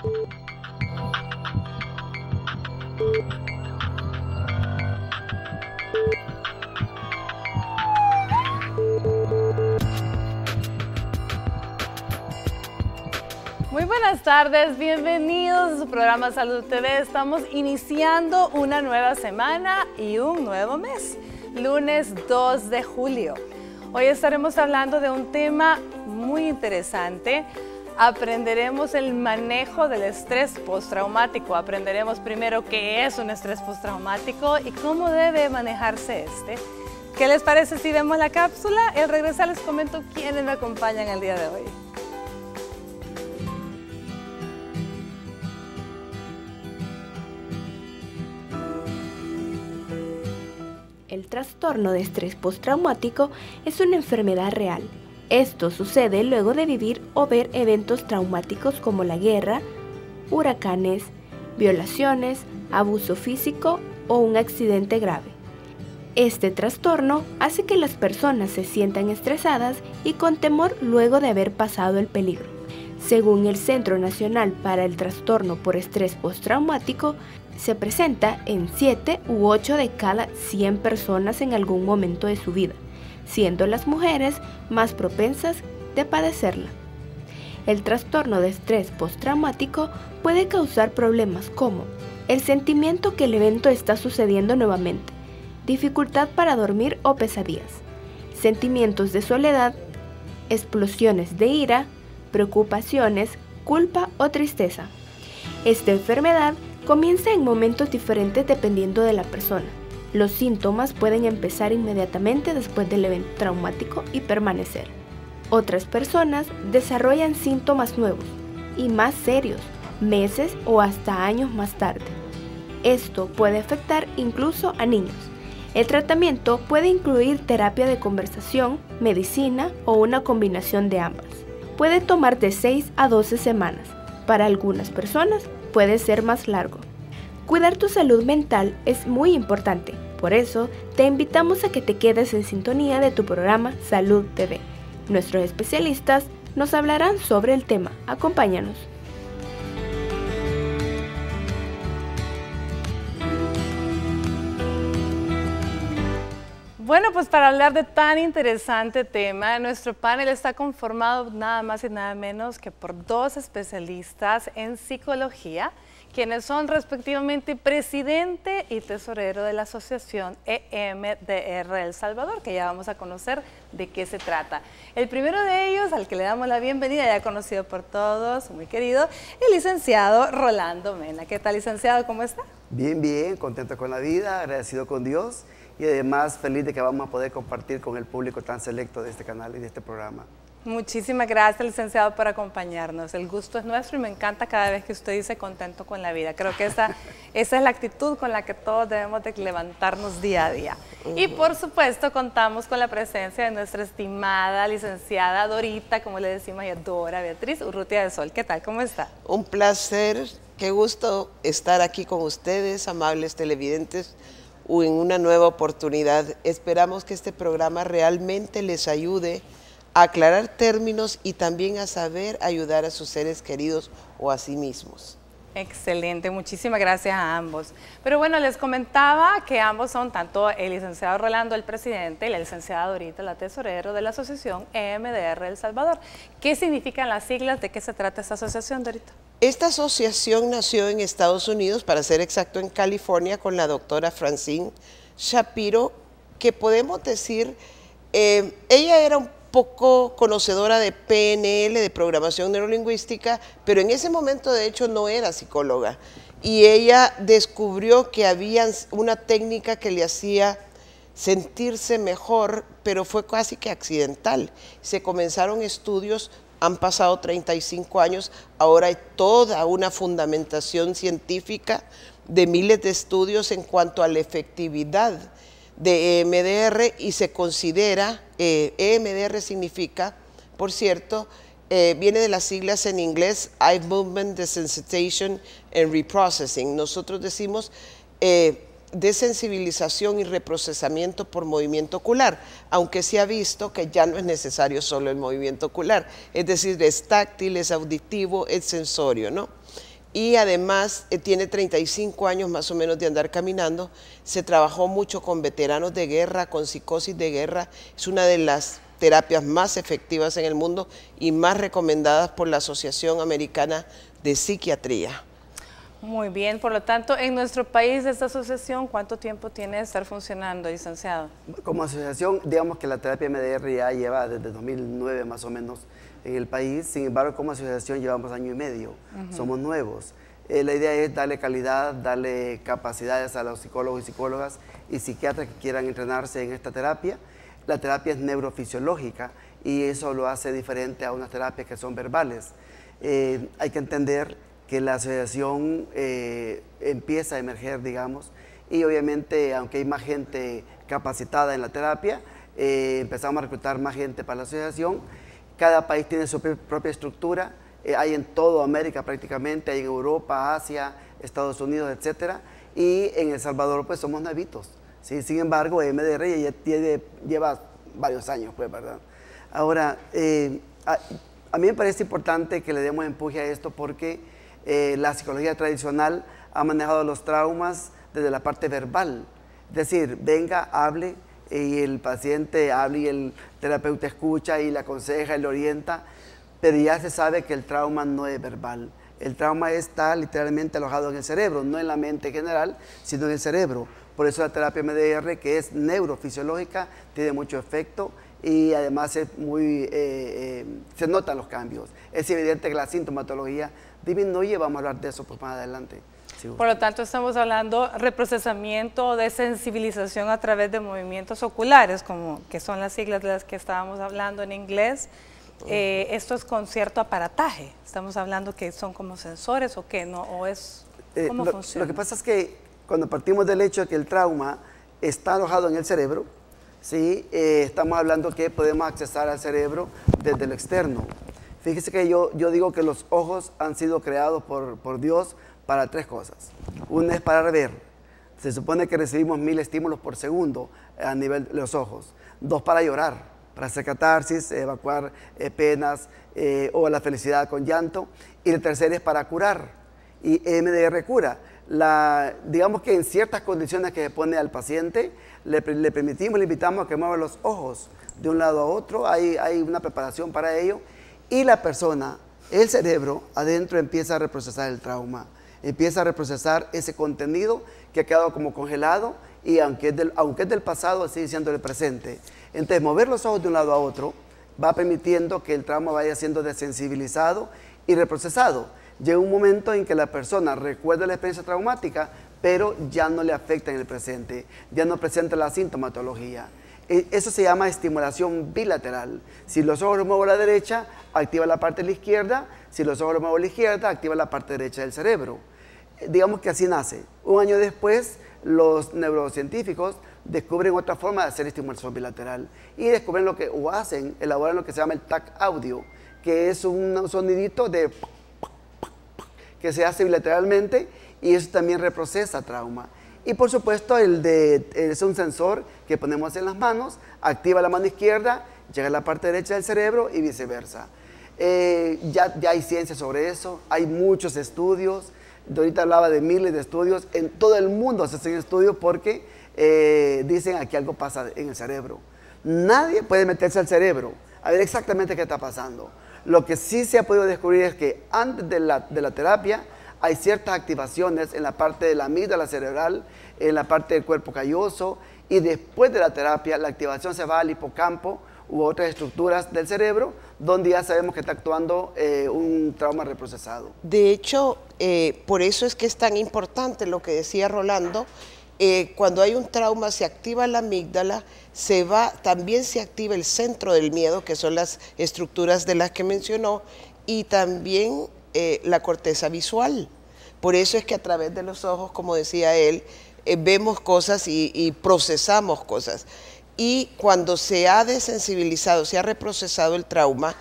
Muy buenas tardes, bienvenidos a su programa Salud TV. Estamos iniciando una nueva semana y un nuevo mes, lunes 2 de julio. Hoy estaremos hablando de un tema muy interesante. Aprenderemos el manejo del estrés postraumático. Aprenderemos primero qué es un estrés postraumático y cómo debe manejarse este. ¿Qué les parece si vemos la cápsula? Al regresar les comento quiénes me acompañan el día de hoy. El trastorno de estrés postraumático es una enfermedad real. Esto sucede luego de vivir o ver eventos traumáticos como la guerra, huracanes, violaciones, abuso físico o un accidente grave. Este trastorno hace que las personas se sientan estresadas y con temor luego de haber pasado el peligro. Según el Centro Nacional para el Trastorno por Estrés Postraumático, se presenta en 7 u 8 de cada 100 personas en algún momento de su vida, siendo las mujeres más propensas de padecerla. El trastorno de estrés postraumático puede causar problemas como el sentimiento que el evento está sucediendo nuevamente, dificultad para dormir o pesadillas, sentimientos de soledad, explosiones de ira, preocupaciones, culpa o tristeza. Esta enfermedad comienza en momentos diferentes dependiendo de la persona. Los síntomas pueden empezar inmediatamente después del evento traumático y permanecer. Otras personas desarrollan síntomas nuevos y más serios, meses o hasta años más tarde. Esto puede afectar incluso a niños. El tratamiento puede incluir terapia de conversación, medicina o una combinación de ambas. Puede tomar de 6 a 12 semanas. Para algunas personas puede ser más largo. Cuidar tu salud mental es muy importante, por eso te invitamos a que te quedes en sintonía de tu programa Salud TV. Nuestros especialistas nos hablarán sobre el tema. Acompáñanos. Bueno, pues para hablar de tan interesante tema, nuestro panel está conformado nada más y nada menos que por 2 especialistas en psicología, quienes son respectivamente presidente y tesorero de la Asociación EMDR El Salvador, que ya vamos a conocer de qué se trata. El primero de ellos, al que le damos la bienvenida, ya conocido por todos, muy querido, el licenciado Rolando Mena. ¿Qué tal, licenciado? ¿Cómo está? Bien, bien, contento con la vida, agradecido con Dios y además feliz de que vamos a poder compartir con el público tan selecto de este canal y de este programa. Muchísimas gracias, licenciado, por acompañarnos. El gusto es nuestro y me encanta cada vez que usted dice contento con la vida. Creo que esa es la actitud con la que todos debemos de levantarnos día a día. Y por supuesto contamos con la presencia de nuestra estimada licenciada Dorita, como le decimos ya, Dora Beatriz Urrutia de Sol. ¿Qué tal? ¿Cómo está? Un placer, qué gusto estar aquí con ustedes, amables televidentes, en una nueva oportunidad. Esperamos que este programa realmente les ayude a aclarar términos y también a saber ayudar a sus seres queridos o a sí mismos. Excelente, muchísimas gracias a ambos. Pero bueno, les comentaba que ambos son tanto el licenciado Rolando, el presidente, y la licenciada Dorita, la tesorero de la asociación EMDR El Salvador. ¿Qué significan las siglas? ¿De qué se trata esta asociación, Dorita? Esta asociación nació en Estados Unidos, para ser exacto en California, con la doctora Francine Shapiro, que podemos decir, ella era un poco conocedora de PNL, de programación neurolingüística, pero en ese momento de hecho no era psicóloga. Y ella descubrió que había una técnica que le hacía sentirse mejor, pero fue casi que accidental. Se comenzaron estudios, han pasado 35 años, ahora hay toda una fundamentación científica de miles de estudios en cuanto a la efectividad de EMDR y se considera, EMDR significa, por cierto, viene de las siglas en inglés, Eye Movement Desensitization and Reprocessing. Nosotros decimos desensibilización y reprocesamiento por movimiento ocular, aunque se ha visto que ya no es necesario solo el movimiento ocular, es decir, es táctil, es auditivo, es sensorio, ¿no? y además tiene 35 años más o menos de andar caminando. Se trabajó mucho con veteranos de guerra, con psicosis de guerra. Es una de las terapias más efectivas en el mundo y más recomendadas por la Asociación Americana de Psiquiatría. Muy bien, por lo tanto, en nuestro país esta asociación, ¿cuánto tiempo tiene de estar funcionando, licenciado? Como asociación, digamos que la terapia MDR ya lleva desde 2009 más o menos en el país. Sin embargo, como asociación llevamos año y medio, somos nuevos. La idea es darle calidad, darle capacidades a los psicólogos y psicólogas y psiquiatras que quieran entrenarse en esta terapia. La terapia es neurofisiológica y eso lo hace diferente a unas terapias que son verbales. Hay que entender que la asociación empieza a emerger, digamos, y obviamente, aunque hay más gente capacitada en la terapia, empezamos a reclutar más gente para la asociación. Cada país tiene su propia estructura, hay en toda América prácticamente, hay en Europa, Asia, Estados Unidos, etcétera, y en El Salvador pues somos nuevitos, ¿sí? Sin embargo, MDR ya lleva varios años, pues, ¿verdad? Ahora, a mí me parece importante que le demos empuje a esto porque la psicología tradicional ha manejado los traumas desde la parte verbal, es decir, venga, hable, y el paciente hable y el terapeuta escucha y le aconseja y le orienta, pero ya se sabe que el trauma no es verbal. El trauma está literalmente alojado en el cerebro, no en la mente general, sino en el cerebro. Por eso la terapia MDR, que es neurofisiológica, tiene mucho efecto y además es muy, se notan los cambios. Es evidente que la sintomatología disminuye, vamos a hablar de eso pues más adelante. Sí. Por lo tanto, estamos hablando de reprocesamiento, de sensibilización a través de movimientos oculares, como que son las siglas de las que estábamos hablando en inglés. Esto es con cierto aparataje. Estamos hablando que son como sensores o que no, o es, ¿cómo funciona? Lo que pasa es que cuando partimos del hecho de que el trauma está alojado en el cerebro, ¿sí? Estamos hablando que podemos accesar al cerebro desde lo externo. Fíjese que yo digo que los ojos han sido creados por Dios para tres cosas. Una es para ver. Se supone que recibimos 1000 estímulos por segundo a nivel de los ojos. 2, para llorar, para hacer catarsis, evacuar penas o la felicidad con llanto. Y el tercer es para curar. Y MDR cura. Digamos que en ciertas condiciones que se pone al paciente, le permitimos, le invitamos a que mueva los ojos de un lado a otro. Hay una preparación para ello. Y la persona, el cerebro, adentro empieza a reprocesar el trauma, empieza a reprocesar ese contenido que ha quedado como congelado y aunque es del pasado, sigue siendo del presente. Entonces, mover los ojos de un lado a otro va permitiendo que el trauma vaya siendo desensibilizado y reprocesado. Llega un momento en que la persona recuerda la experiencia traumática, pero ya no le afecta en el presente, ya no presenta la sintomatología. Eso se llama estimulación bilateral. Si los ojos los muevo a la derecha, activa la parte de la izquierda. Si los ojos los muevo a la izquierda, activa la parte derecha del cerebro. Digamos que así nace. Un año después, los neurocientíficos descubren otra forma de hacer estimulación bilateral y descubren elaboran lo que se llama el TAC audio, que es un sonidito que se hace bilateralmente y eso también reprocesa trauma. Y por supuesto es un sensor que ponemos en las manos, activa la mano izquierda, llega a la parte derecha del cerebro y viceversa. Ya hay ciencia sobre eso, hay muchos estudios, ahorita hablaba de miles de estudios, en todo el mundo se hacen estudios porque dicen aquí algo pasa en el cerebro. Nadie puede meterse al cerebro a ver exactamente qué está pasando. Lo que sí se ha podido descubrir es que antes de la terapia hay ciertas activaciones en la parte de la amígdala cerebral, en la parte del cuerpo calloso, y después de la terapia la activación se va al hipocampo u otras estructuras del cerebro, donde ya sabemos que está actuando un trauma reprocesado. De hecho, por eso es que es tan importante lo que decía Rolando. Cuando hay un trauma se activa la amígdala, también se activa el centro del miedo, que son las estructuras de las que mencionó, y también la corteza visual. Por eso es que a través de los ojos, como decía él, vemos cosas y procesamos cosas. Y cuando se ha desensibilizado, se ha reprocesado el trauma,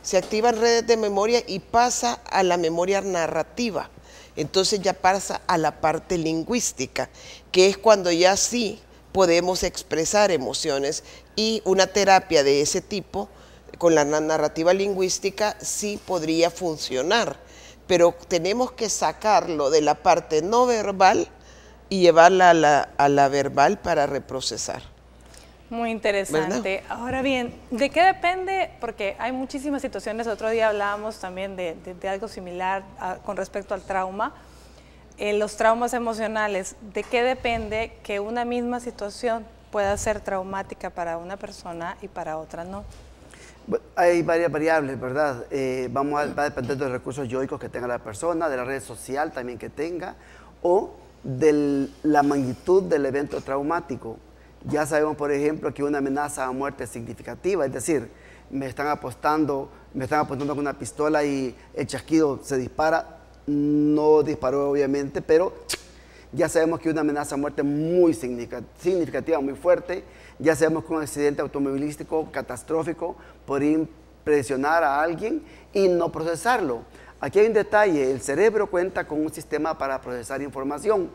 se activan redes de memoria y pasa a la memoria narrativa. Entonces ya pasa a la parte lingüística, que es cuando ya sí podemos expresar emociones, y una terapia de ese tipo, con la narrativa lingüística, sí podría funcionar. pero tenemos que sacarlo de la parte no verbal y llevarla a la verbal para reprocesar. Muy interesante. ¿Verdad? Ahora bien, ¿de qué depende? Porque hay muchísimas situaciones. El otro día hablábamos también de algo similar con respecto al trauma. Los traumas emocionales, ¿de qué depende que una misma situación pueda ser traumática para una persona y para otra no? Hay varias variables, ¿verdad? Va a depender de los recursos yoicos que tenga la persona, de la red social también que tenga, o de la magnitud del evento traumático. Ya sabemos, por ejemplo, que una amenaza a muerte es significativa, es decir, me están apuntando con una pistola y el chasquido se dispara, no disparó obviamente, pero ya sabemos que una amenaza a muerte muy significativa, muy fuerte. Ya sabemos que un accidente automovilístico catastrófico podría impresionar a alguien y no procesarlo. Aquí hay un detalle, el cerebro cuenta con un sistema para procesar información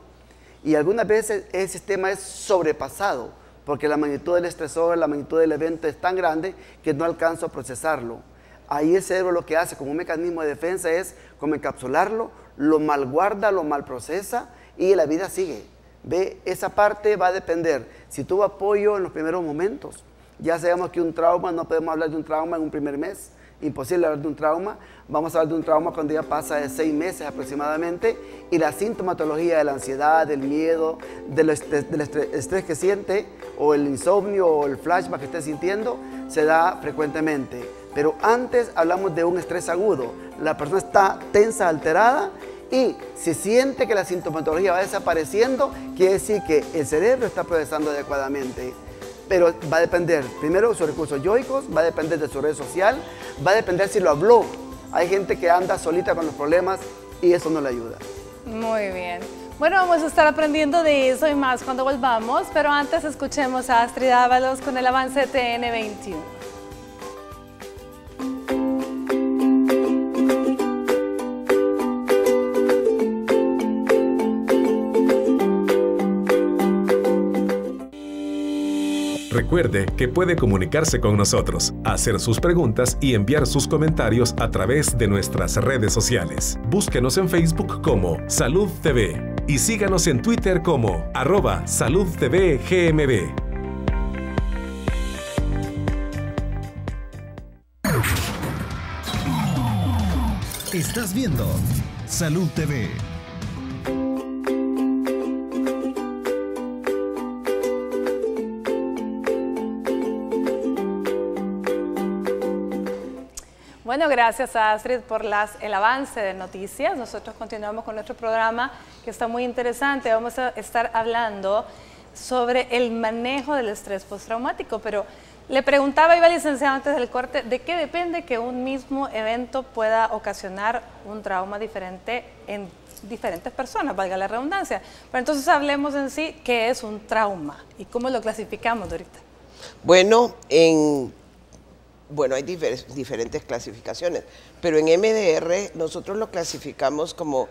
y algunas veces ese sistema es sobrepasado porque la magnitud del estresor, la magnitud del evento es tan grande que no alcanzo a procesarlo. Ahí el cerebro lo que hace como un mecanismo de defensa es como encapsularlo, lo malguarda, lo malprocesa y la vida sigue. ¿Ve? Esa parte va a depender. Si tuvo apoyo en los primeros momentos, ya sabemos que un trauma, no podemos hablar de un trauma en un primer mes, imposible hablar de un trauma, vamos a hablar de un trauma cuando ya pasa de 6 meses aproximadamente y la sintomatología de la ansiedad, del miedo, del estrés que siente o el insomnio o el flashback que esté sintiendo se da frecuentemente. Pero antes hablamos de un estrés agudo, la persona está tensa, alterada y si siente que la sintomatología va desapareciendo, quiere decir que el cerebro está procesando adecuadamente. Pero va a depender, primero, de sus recursos yoicos, va a depender de su red social, va a depender si lo habló. Hay gente que anda solita con los problemas y eso no le ayuda. Muy bien. Bueno, vamos a estar aprendiendo de eso y más cuando volvamos, pero antes escuchemos a Astrid Ábalos con el avance de TN21. Recuerde que puede comunicarse con nosotros, hacer sus preguntas y enviar sus comentarios a través de nuestras redes sociales. Búsquenos en Facebook como Salud TV y síganos en Twitter como @SaludTVGMB. Estás viendo Salud TV. Bueno, gracias a Astrid por el avance de noticias. Nosotros continuamos con nuestro programa que está muy interesante. Vamos a estar hablando sobre el manejo del estrés postraumático, pero le preguntaba, iba licenciado antes del corte, ¿de qué depende que un mismo evento pueda ocasionar un trauma diferente en diferentes personas, valga la redundancia? Pero entonces hablemos en sí, ¿qué es un trauma y cómo lo clasificamos ahorita? Bueno, hay diferentes clasificaciones, pero en MDR nosotros lo clasificamos como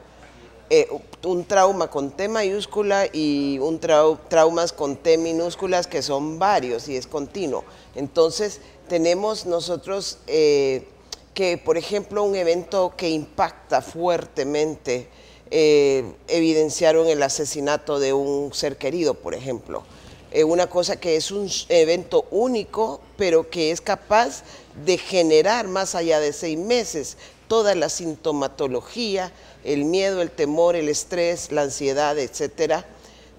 un trauma con T mayúscula y un traumas con T minúsculas, que son varios y es continuo. Entonces tenemos nosotros que, por ejemplo, un evento que impacta fuertemente, evidenciaron el asesinato de un ser querido, por ejemplo. Una cosa que es un evento único, pero que es capaz de generar más allá de 6 meses toda la sintomatología, el miedo, el temor, el estrés, la ansiedad, etcétera,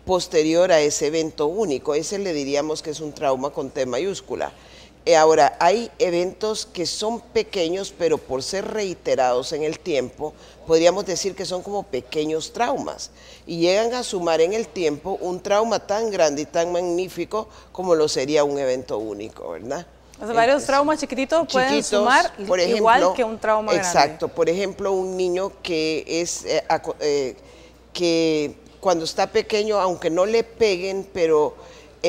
posterior a ese evento único. Ese le diríamos que es un trauma con T mayúscula. Ahora, hay eventos que son pequeños, pero por ser reiterados en el tiempo, podríamos decir que son como pequeños traumas y llegan a sumar en el tiempo un trauma tan grande y tan magnífico como lo sería un evento único, ¿verdad? O sea, varios traumas chiquititos pueden sumar por ejemplo, igual que un trauma grande. Exacto, por ejemplo, un niño que cuando está pequeño, aunque no le peguen, pero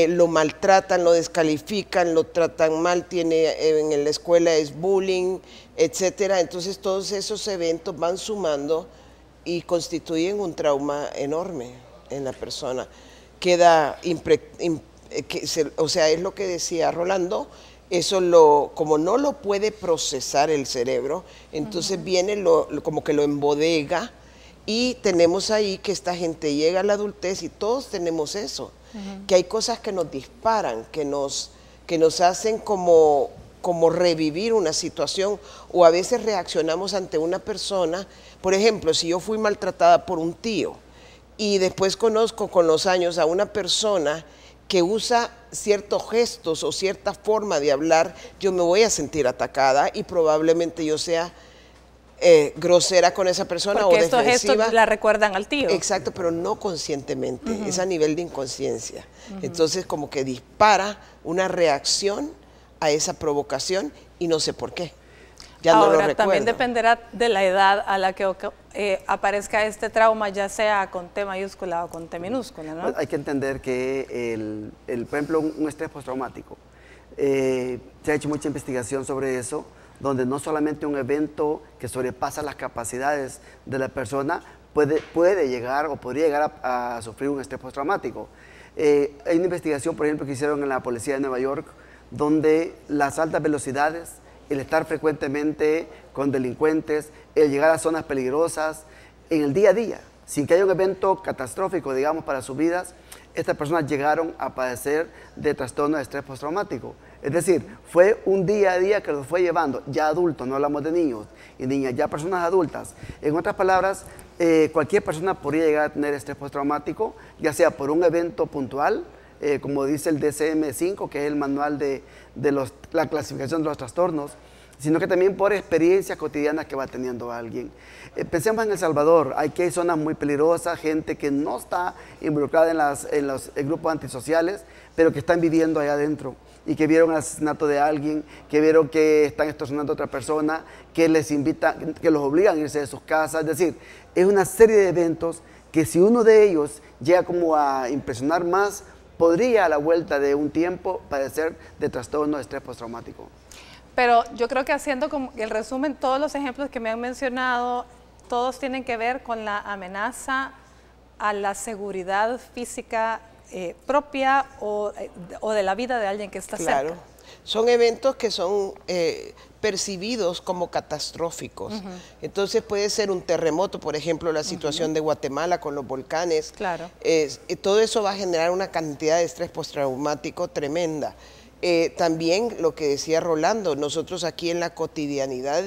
lo maltratan, lo descalifican, lo tratan mal, en la escuela es bullying, etcétera. Entonces todos esos eventos van sumando y constituyen un trauma enorme en la persona. Queda, o sea, es lo que decía Rolando, eso como no lo puede procesar el cerebro, entonces viene como que lo embodega, y tenemos ahí que esta gente llega a la adultez y todos tenemos eso, que hay cosas que nos disparan, que nos hacen como revivir una situación, o a veces reaccionamos ante una persona. Por ejemplo, si yo fui maltratada por un tío y después conozco con los años a una persona que usa ciertos gestos o cierta forma de hablar, yo me voy a sentir atacada y probablemente yo sea grosera con esa persona. Porque o estos defensiva. gestos la recuerdan al tío. Exacto, pero no conscientemente, es a nivel de inconsciencia. Entonces como que dispara una reacción a esa provocación y no sé por qué. Ya no lo Ahora, recuerdo. también dependerá de la edad a la que aparezca este trauma, ya sea con T mayúscula o con T minúscula, ¿no? Hay que entender que, por ejemplo, un estrés postraumático, se ha hecho mucha investigación sobre eso, donde no solamente un evento que sobrepasa las capacidades de la persona puede llegar o podría llegar a sufrir un estrés postraumático. Hay una investigación, por ejemplo, que hicieron en la policía de Nueva York, donde las altas velocidades, el estar frecuentemente con delincuentes, el llegar a zonas peligrosas, en el día a día, sin que haya un evento catastrófico, digamos, para sus vidas, estas personas llegaron a padecer de trastorno de estrés postraumático. Es decir, fue un día a día que los fue llevando, ya adultos, no hablamos de niños y niñas, ya personas adultas. En otras palabras, cualquier persona podría llegar a tener estrés postraumático, ya sea por un evento puntual, como dice el DSM-5, que es el manual de la clasificación de los trastornos, sino que también por experiencias cotidianas que va teniendo alguien. Pensemos en El Salvador, aquí hay zonas muy peligrosas, gente que no está involucrada en los grupos antisociales, pero que están viviendo allá adentro y que vieron el asesinato de alguien, que vieron que están extorsionando a otra persona, que les invitan, que los obligan a irse de sus casas. Es decir, es una serie de eventos que si uno de ellos llega como a impresionar más, podría a la vuelta de un tiempo padecer de trastorno de estrés postraumático. Pero yo creo que haciendo como el resumen, todos los ejemplos que me han mencionado, todos tienen que ver con la amenaza a la seguridad física propia o de la vida de alguien que está Claro. cerca. Son eventos que son percibidos como catastróficos. Entonces puede ser un terremoto, por ejemplo, la situación de Guatemala con los volcanes. Claro. Todo eso va a generar una cantidad de estrés postraumático tremenda. También lo que decía Rolando, nosotros aquí en la cotidianidad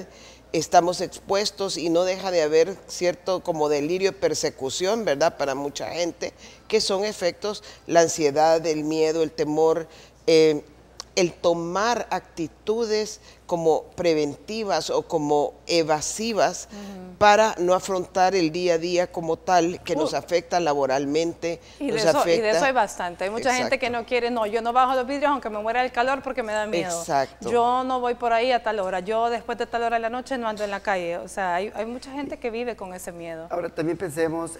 estamos expuestos y no deja de haber cierto como delirio de persecución, ¿verdad? Para mucha gente, que son efectos, la ansiedad, el miedo, el temor, el tomar actitudes como preventivas o como evasivas para no afrontar el día a día como tal, que nos afecta laboralmente. Y de eso hay bastante. Hay mucha gente que no quiere, no, yo no bajo los vidrios aunque me muera del calor porque me da miedo. Exacto. Yo no voy por ahí a tal hora, yo después de tal hora de la noche no ando en la calle. O sea, hay mucha gente que vive con ese miedo. Ahora también pensemos,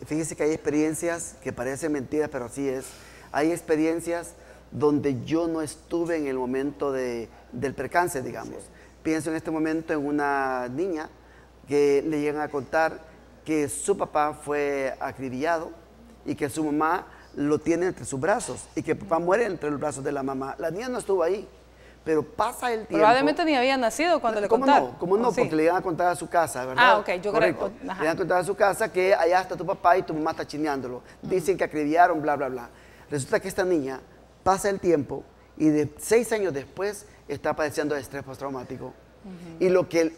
fíjese que hay experiencias que parecen mentiras, pero así es. Hay experiencias donde yo no estuve en el momento del percance, digamos. Sí. Pienso en este momento en una niña que le llegan a contar que su papá fue acribillado y que su mamá lo tiene entre sus brazos y que el papá muere entre los brazos de la mamá. La niña no estuvo ahí, pero pasa el tiempo. Probablemente ni había nacido cuando le contaron. ¿Cómo no? Sí. Porque le iban a contar a su casa, ¿verdad? Ah, ok, yo creo. Le iban a contar a su casa que allá está tu papá y tu mamá está chineándolo. Dicen que acribillaron, bla, bla, bla. Resulta que esta niña pasa el tiempo y 6 años después está padeciendo de estrés postraumático. Y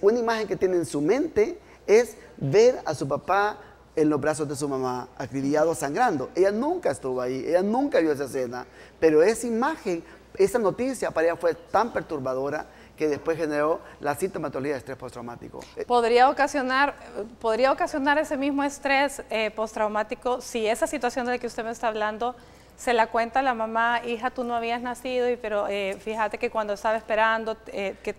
una imagen que tiene en su mente es ver a su papá en los brazos de su mamá, acribillado, sangrando. Ella nunca estuvo ahí, ella nunca vio esa escena, pero esa imagen, esa noticia para ella fue tan perturbadora que después generó la sintomatología de estrés postraumático. ¿Podría ocasionar ese mismo estrés postraumático si esa situación de la que usted me está hablando se la cuenta a la mamá, hija, tú no habías nacido, pero fíjate que cuando estaba esperando que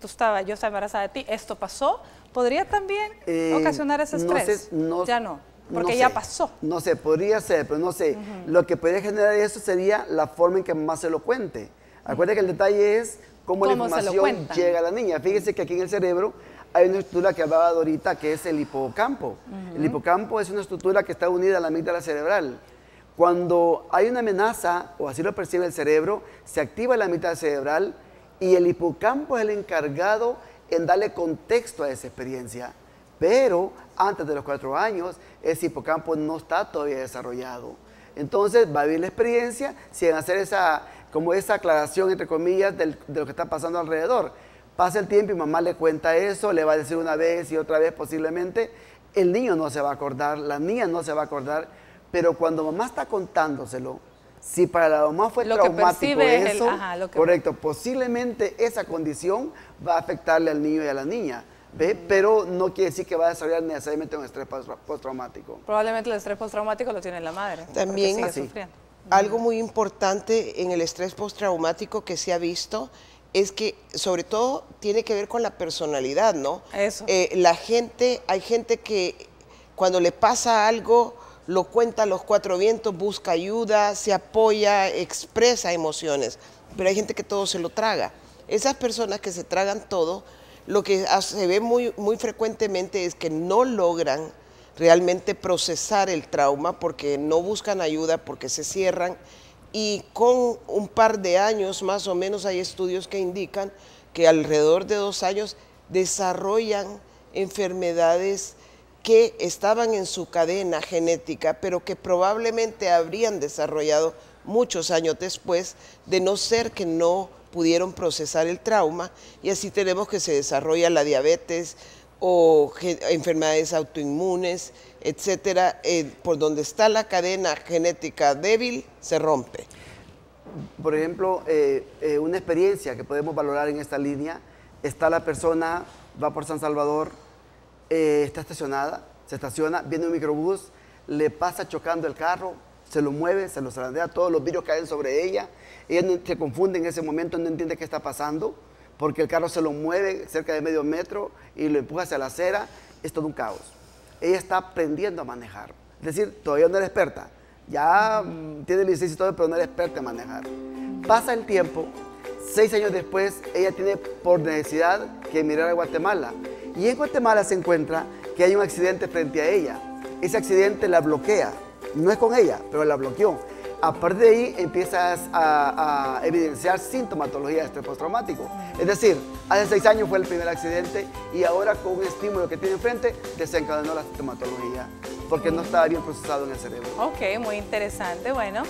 yo estaba embarazada de ti, esto pasó? ¿Podría también ocasionar ese estrés? Ya no, porque ya pasó. No sé, podría ser, pero no sé. Lo que podría generar eso sería la forma en que mamá se lo cuente. Acuérdate que el detalle es cómo la información llega a la niña. Fíjense que aquí en el cerebro hay una estructura que hablaba ahorita, que es el hipocampo. El hipocampo es una estructura que está unida a la amígdala cerebral. Cuando hay una amenaza, o así lo percibe el cerebro, se activa la amígdala cerebral y el hipocampo es el encargado en darle contexto a esa experiencia. Pero antes de los 4 años, ese hipocampo no está todavía desarrollado. Entonces va a vivir la experiencia sin hacer esa aclaración, entre comillas, de lo que está pasando alrededor. Pasa el tiempo y mamá le cuenta eso, le va a decir una vez y otra vez posiblemente. El niño no se va a acordar, la niña no se va a acordar, pero cuando mamá está contándoselo, si para la mamá fue traumático eso, correcto, posiblemente esa condición va a afectarle al niño y a la niña. ¿Ve? Pero no quiere decir que va a desarrollar necesariamente un estrés postraumático. Probablemente el estrés postraumático lo tiene la madre. También algo muy importante en el estrés postraumático que se ha visto es que sobre todo tiene que ver con la personalidad, ¿no? Eso. Hay gente que cuando le pasa algo lo cuenta a los 4 vientos, busca ayuda, se apoya, expresa emociones, pero hay gente que todo se lo traga. Esas personas que se tragan todo, lo que se ve muy frecuentemente es que no logran realmente procesar el trauma porque no buscan ayuda, porque se cierran, y con un par de años más o menos hay estudios que indican que alrededor de 2 años desarrollan enfermedades que estaban en su cadena genética, pero que probablemente habrían desarrollado muchos años después, de no ser que no pudieron procesar el trauma, y así tenemos que se desarrolla la diabetes o enfermedades autoinmunes, etcétera. Por donde está la cadena genética débil, se rompe. Por ejemplo, una experiencia que podemos valorar en esta línea, está la persona, va por San Salvador, está estacionada, se estaciona, viene un microbús, le pasa chocando el carro, se lo mueve, se lo zarandea, todos los vidrios caen sobre ella se confunde en ese momento, no entiende qué está pasando, porque el carro se lo mueve cerca de medio metro y lo empuja hacia la acera, es todo un caos. Ella está aprendiendo a manejar, es decir, todavía no era experta, ya tiene licencia y todo, pero no era experta en manejar. Pasa el tiempo, 6 años después, ella tiene por necesidad que emigrar a Guatemala, y en Guatemala se encuentra que hay un accidente frente a ella. Ese accidente la bloquea, no es con ella, pero la bloqueó. A partir de ahí empiezas a evidenciar sintomatología de estrés postraumático. Es decir, hace 6 años fue el primer accidente y ahora con un estímulo que tiene enfrente desencadenó la sintomatología porque no estaba bien procesado en el cerebro. Ok, muy interesante. Bueno,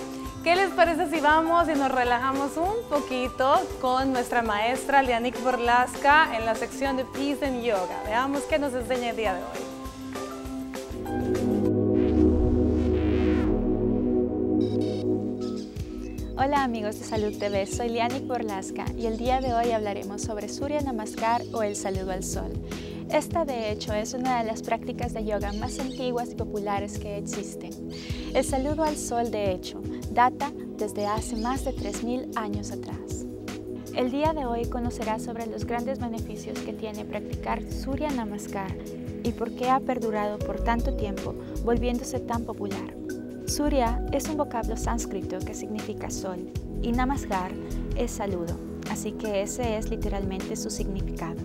¿qué les parece si vamos y nos relajamos un poquito con nuestra maestra Lianik Borlasca en la sección de Peace and Yoga? Veamos qué nos enseña el día de hoy. Hola amigos de Salud TV, soy Lianik Borlasca y el día de hoy hablaremos sobre Surya Namaskar o el saludo al sol. Esta de hecho es una de las prácticas de yoga más antiguas y populares que existen. El saludo al sol de hecho data desde hace más de 3000 años atrás. El día de hoy conocerás sobre los grandes beneficios que tiene practicar Surya Namaskar y por qué ha perdurado por tanto tiempo, volviéndose tan popular. Surya es un vocablo sánscrito que significa sol y Namaskar es saludo, así que ese es literalmente su significado.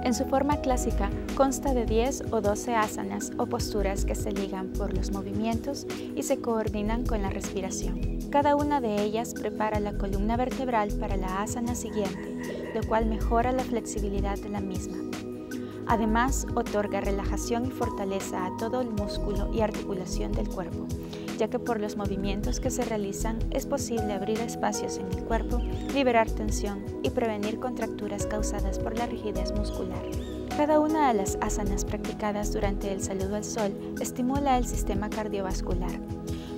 En su forma clásica consta de 10 o 12 asanas o posturas que se ligan por los movimientos y se coordinan con la respiración. Cada una de ellas prepara la columna vertebral para la asana siguiente, lo cual mejora la flexibilidad de la misma. Además, otorga relajación y fortaleza a todo el músculo y articulación del cuerpo, ya que por los movimientos que se realizan es posible abrir espacios en el cuerpo, liberar tensión y prevenir contracturas causadas por la rigidez muscular. Cada una de las asanas practicadas durante el saludo al sol estimula el sistema cardiovascular,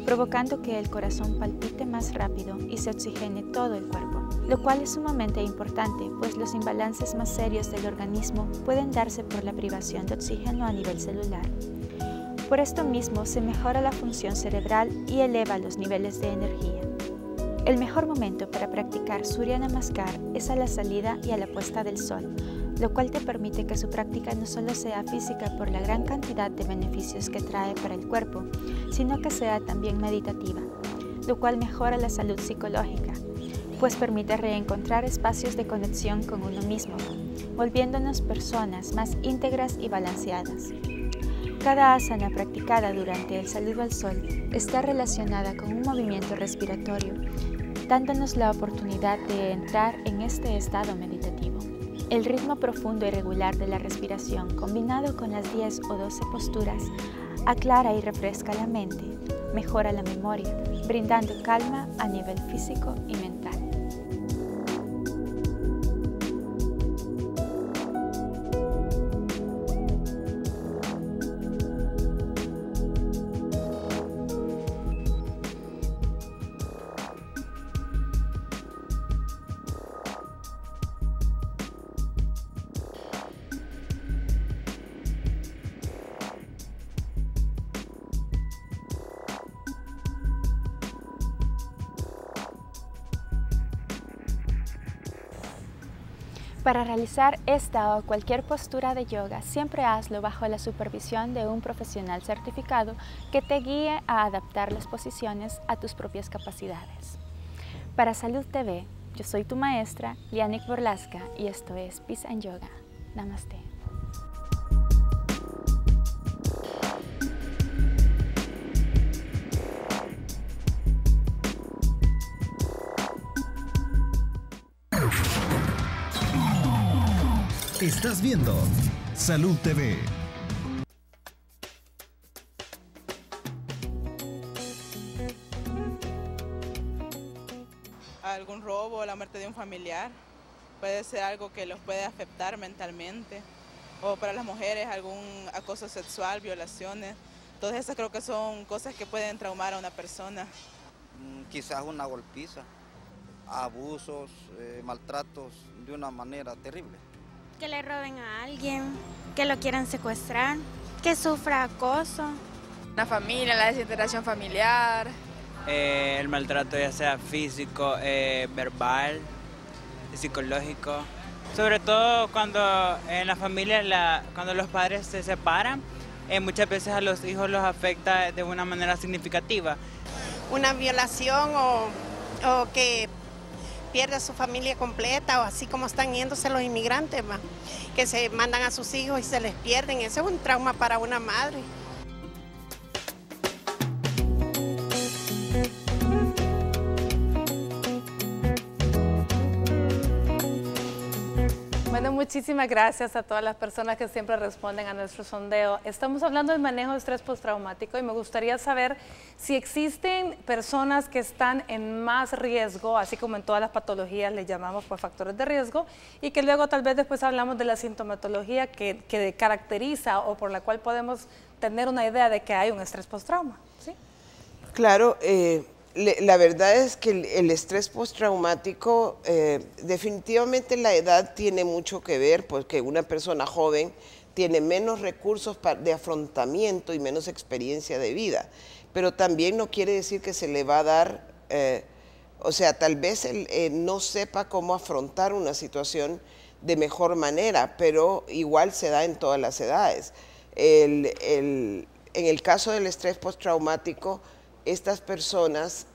provocando que el corazón palpite más rápido y se oxigene todo el cuerpo, lo cual es sumamente importante, pues los imbalances más serios del organismo pueden darse por la privación de oxígeno a nivel celular. Por esto mismo se mejora la función cerebral y eleva los niveles de energía. El mejor momento para practicar Surya Namaskar es a la salida y a la puesta del sol, lo cual te permite que su práctica no solo sea física por la gran cantidad de beneficios que trae para el cuerpo, sino que sea también meditativa, lo cual mejora la salud psicológica, pues permite reencontrar espacios de conexión con uno mismo, volviéndonos personas más íntegras y balanceadas. Cada asana practicada durante el saludo al sol está relacionada con un movimiento respiratorio dándonos la oportunidad de entrar en este estado meditativo. El ritmo profundo y regular de la respiración, combinado con las 10 o 12 posturas, aclara y refresca la mente, mejora la memoria, brindando calma a nivel físico y mental. Para realizar esta o cualquier postura de yoga, siempre hazlo bajo la supervisión de un profesional certificado que te guíe a adaptar las posiciones a tus propias capacidades. Para Salud TV, yo soy tu maestra, Lianik Borlaska, y esto es Peace and Yoga. Namaste. Estás viendo Salud TV. Algún robo o la muerte de un familiar puede ser algo que los puede afectar mentalmente, o para las mujeres algún acoso sexual, violaciones. Todas esas creo que son cosas que pueden traumar a una persona. Quizás una golpiza, abusos, maltratos de una manera terrible. Que le roben a alguien, que lo quieran secuestrar, que sufra acoso. La familia, la desintegración familiar. El maltrato ya sea físico, verbal, psicológico. Sobre todo cuando en la familia, cuando los padres se separan, muchas veces a los hijos los afecta de una manera significativa. Una violación o que pierde a su familia completa, o así como están yéndose los inmigrantes, que se mandan a sus hijos y se les pierden. Eso es un trauma para una madre. Bueno, muchísimas gracias a todas las personas que siempre responden a nuestro sondeo. Estamos hablando del manejo de estrés postraumático y me gustaría saber si existen personas que están en más riesgo, así como en todas las patologías le llamamos por factores de riesgo, y que luego tal vez después hablamos de la sintomatología que caracteriza o por la cual podemos tener una idea de que hay un estrés postrauma. ¿Sí? Claro, la verdad es que el estrés postraumático, definitivamente la edad tiene mucho que ver, porque una persona joven tiene menos recursos de afrontamiento y menos experiencia de vida, pero también no quiere decir que se le va a dar, o sea, tal vez él no sepa cómo afrontar una situación de mejor manera, pero igual se da en todas las edades. En el caso del estrés postraumático, estas personas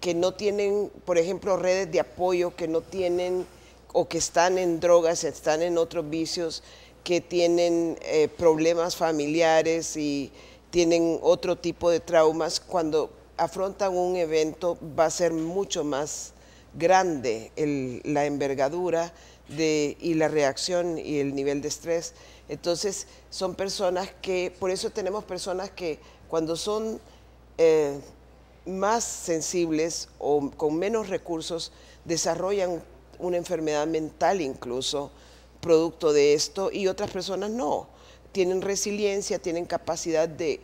que no tienen, por ejemplo, redes de apoyo, que no tienen o que están en drogas, están en otros vicios, que tienen problemas familiares y tienen otro tipo de traumas, cuando afrontan un evento va a ser mucho más grande la envergadura y la reacción y el nivel de estrés. Entonces son personas que, por eso tenemos personas que cuando son más sensibles o con menos recursos desarrollan una enfermedad mental incluso producto de esto, y otras personas no, tienen resiliencia, tienen capacidad de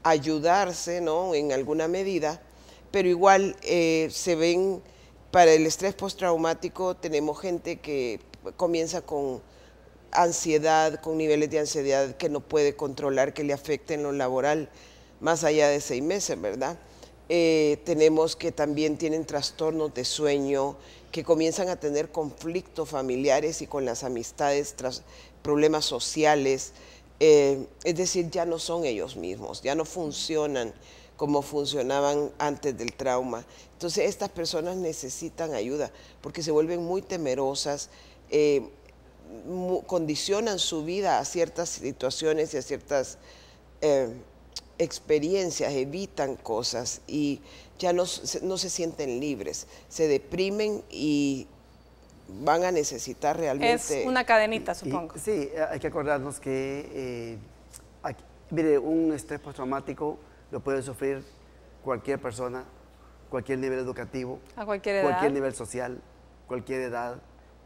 autoayudarse, ¿no?, en alguna medida, pero igual se ven, para el estrés postraumático tenemos gente que comienza con ansiedad, con niveles de ansiedad que no puede controlar, que le afecten lo laboral, más allá de 6 meses, ¿verdad? Tenemos que también tienen trastornos de sueño, que comienzan a tener conflictos familiares y con las amistades, problemas sociales, es decir, ya no son ellos mismos, ya no funcionan como funcionaban antes del trauma. Entonces estas personas necesitan ayuda porque se vuelven muy temerosas, condicionan su vida a ciertas situaciones y a ciertas experiencias, evitan cosas y ya no se sienten libres, se deprimen y van a necesitar realmente... Es una cadenita, supongo. Sí, hay que acordarnos que, mire, un estrés postraumático lo puede sufrir cualquier persona, cualquier nivel educativo, a cualquier edad, cualquier nivel social, cualquier edad,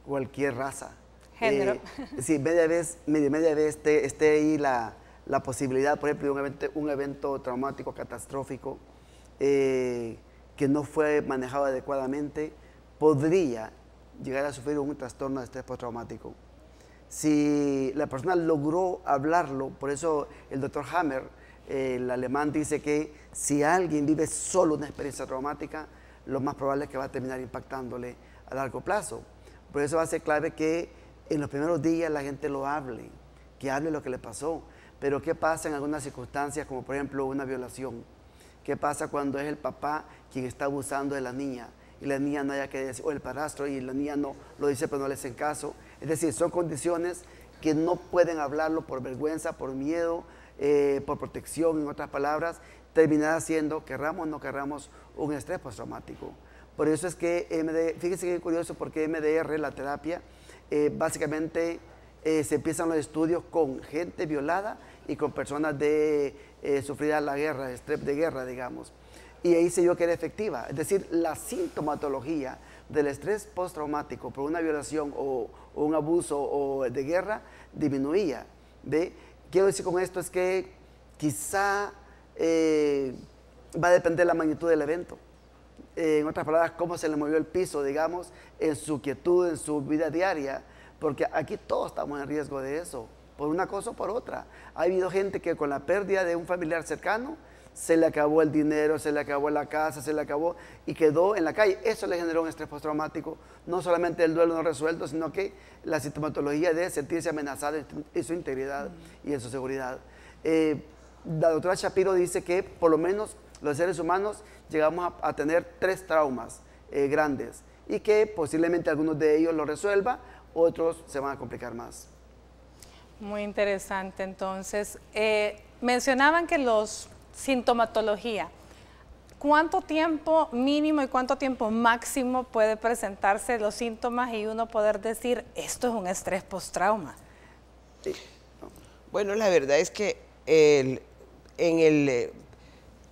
cualquier raza. Género. Sí, media vez esté ahí la posibilidad, por ejemplo, de un evento traumático, catastrófico, que no fue manejado adecuadamente, podría llegar a sufrir un trastorno de estrés postraumático. Si la persona logró hablarlo, por eso el doctor Hammer, el alemán, dice que si alguien vive solo una experiencia traumática, lo más probable es que va a terminar impactándole a largo plazo. Por eso va a ser clave que en los primeros días la gente lo hable, que hable lo que le pasó. Pero ¿qué pasa en algunas circunstancias, como por ejemplo una violación? ¿Qué pasa cuando es el papá quien está abusando de la niña y la niña no haya que decir, o el padrastro y la niña no lo dice pero no le hacen caso? Es decir, son condiciones que no pueden hablarlo por vergüenza, por miedo, por protección, en otras palabras, terminará siendo, querramos o no querramos, un estrés postraumático. Por eso es que, fíjense que es curioso porque MDR, la terapia, básicamente se empiezan los estudios con gente violada y con personas sufridas la guerra, estrés de guerra, digamos. Y ahí se vio que era efectiva. Es decir, la sintomatología del estrés postraumático por una violación o un abuso o de guerra disminuía. ¿Ve? Quiero decir con esto es que quizá va a depender de la magnitud del evento. En otras palabras, cómo se le movió el piso, digamos, en su quietud, en su vida diaria, porque aquí todos estamos en riesgo de eso, por una cosa o por otra. Ha habido gente que con la pérdida de un familiar cercano, se le acabó el dinero, se le acabó la casa, se le acabó y quedó en la calle. Eso le generó un estrés postraumático, no solamente el duelo no resuelto, sino que la sintomatología de sentirse amenazado en su integridad y en su seguridad. La doctora Shapiro dice que por lo menos los seres humanos llegamos a tener 3 traumas grandes y que posiblemente algunos de ellos lo resuelva, otros se van a complicar más. Muy interesante. Entonces, mencionaban que los sintomatología, ¿cuánto tiempo mínimo y cuánto tiempo máximo puede presentarse los síntomas y uno poder decir, esto es un estrés postrauma? Bueno, la verdad es que